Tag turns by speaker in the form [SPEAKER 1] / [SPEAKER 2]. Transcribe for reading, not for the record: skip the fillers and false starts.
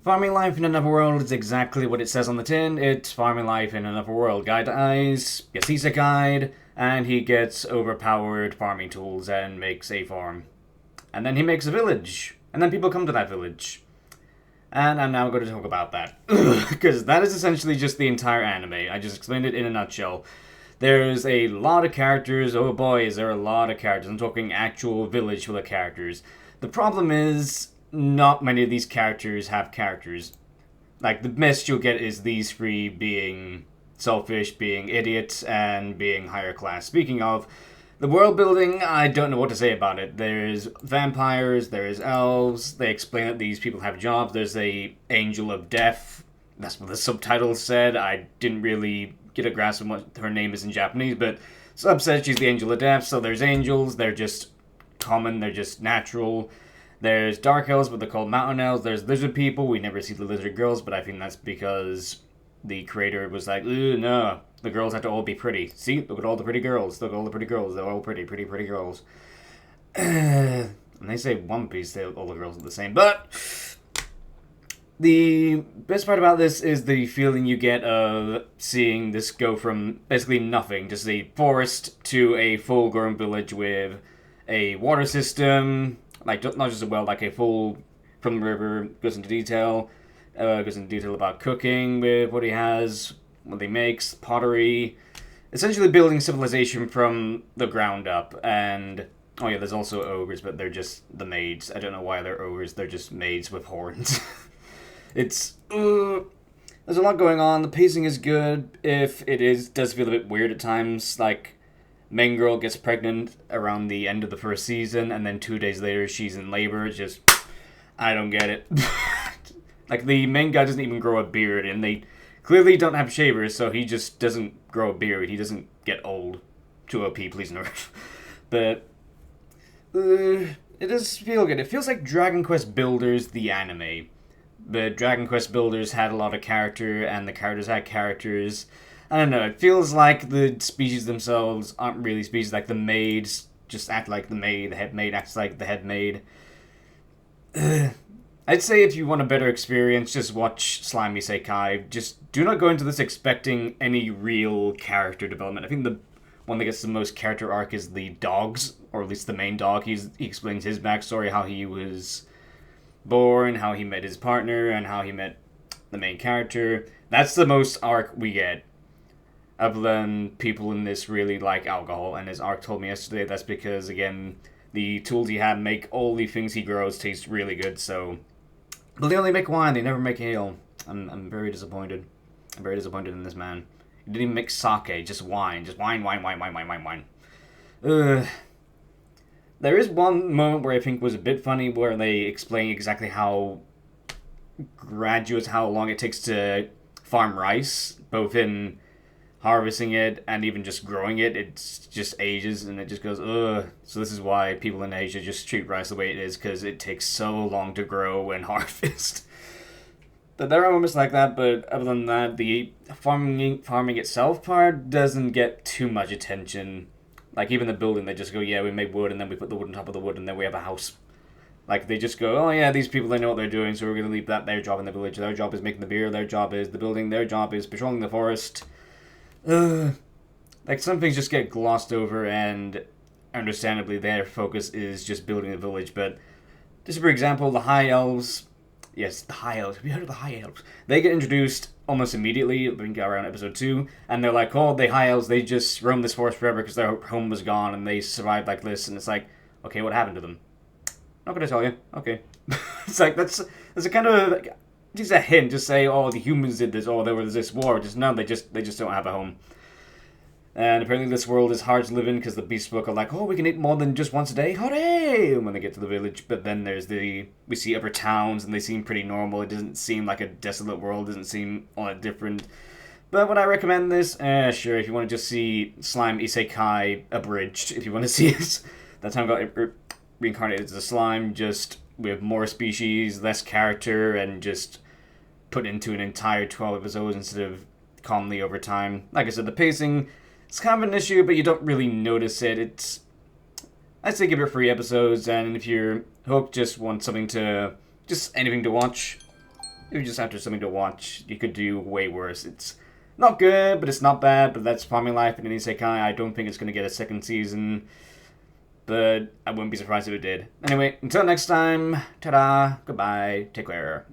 [SPEAKER 1] Farming life in another world is exactly what it says on the tin. It's farming life in another world. Guy dies, gets Isekai, and he gets overpowered farming tools and makes a farm. And then he makes a village. And then people come to that village. And I'm now going to talk about that. Because that is essentially just the entire anime. I just explained it in a nutshell. There's a lot of characters. Oh boy, is there a lot of characters. I'm talking actual village full of characters. The problem is, not many of these characters have characters. Like, the best you'll get is these three being selfish, being idiots, and being higher class. Speaking of, the world building, I don't know what to say about it. There's vampires, there's elves, they explain that these people have jobs, there's a angel of death. That's what the subtitles said. I didn't really get a grasp of what her name is in Japanese, but sub said she's the angel of death, so there's angels, they're just common, they're just natural. There's dark elves, but they're called mountain elves. There's lizard people. We never see the lizard girls, but I think that's because the creator was like, ooh, no, the girls have to all be pretty. See, look at all the pretty girls. Look at all the pretty girls. They're all pretty, pretty, pretty girls. And they say One Piece, all the girls are the same. But the best part about this is the feeling you get of seeing this go from basically nothing, just a forest, to a full-grown village with a water system. Like, not just a well, like a full, from the river, goes into detail about cooking with what he has, what he makes, pottery, essentially building civilization from the ground up. And, oh yeah, there's also ogres, but they're just the maids. I don't know why they're ogres, they're just maids with horns. There's a lot going on, the pacing is good, if it does feel a bit weird at times, like, main girl gets pregnant around the end of the first season, and then 2 days later she's in labor. It's just, I don't get it. Like, the main guy doesn't even grow a beard, and they clearly don't have shavers, so he just doesn't grow a beard. He doesn't get old. 2OP, please no. But, it does feel good. It feels like Dragon Quest Builders, the anime. But Dragon Quest Builders had a lot of character, and the characters had characters. I don't know, it feels like the species themselves aren't really species, like the maids just act like the maid, the head maid acts like the head maid. I'd say if you want a better experience, just watch Slime Isekai. Just do not go into this expecting any real character development. I think the one that gets the most character arc is the dogs, or at least the main dog. He explains his backstory, how he was born, how he met his partner, and how he met the main character. That's the most arc we get. Other than people in this really like alcohol, and as Ark told me yesterday, that's because, again, the tools he had make all the things he grows taste really good, so... But they only make wine, they never make ale. I'm very disappointed. I'm very disappointed in this man. He didn't even make sake, just wine. Just wine, wine, wine, wine, wine, wine, wine. There is one moment where I think was a bit funny, where they explain exactly how graduous, how long it takes to farm rice, both in harvesting it and even just growing it. It's just ages, and it just goes, ugh. So this is why people in Asia just treat rice the way it is, because it takes so long to grow and harvest. But there are moments like that, but other than that, the farming itself part doesn't get too much attention. Like, even the building, they just go, yeah, we made wood, and then we put the wood on top of the wood, and then we have a house. Like, they just go, oh yeah, these people, they know what they're doing, so we're going to leave that their job in the village. Their job is making the beer, their job is the building, their job is patrolling the forest. Like, some things just get glossed over, and understandably their focus is just building the village. But just for example, the High Elves, yes, the High Elves, have you heard of the High Elves? They get introduced almost immediately, I think around episode 2, and they're like, oh, the High Elves, they just roamed this forest forever because their home was gone, and they survived like this, and it's like, okay, what happened to them? Not gonna tell you, okay. It's like, that's a kind of, like, just a hint, just say, oh, the humans did this, oh, there was this war, just no, they just don't have a home. And apparently this world is hard to live in because the beast folk are like, oh, we can eat more than just once a day, hooray, when they get to the village. But then we see other towns, and they seem pretty normal. It doesn't seem like a desolate world, it doesn't seem all that different. But would I recommend this? Sure, if you want to just see Slime Isekai abridged, if you want to see it. That time got reincarnated as a slime, just with more species, less character, and just put into an entire 12 episodes instead of calmly over time. Like I said, the pacing, it's kind of an issue, but you don't really notice it. I'd say give it 3 episodes, and if you're hooked, just want something to, just anything to watch, If you just after something to watch, you could do way worse. It's not good, but it's not bad, but that's farming life in an Isekai. I don't think it's going to get a second season, but I wouldn't be surprised if it did. Anyway, until next time, ta-da, goodbye, take care.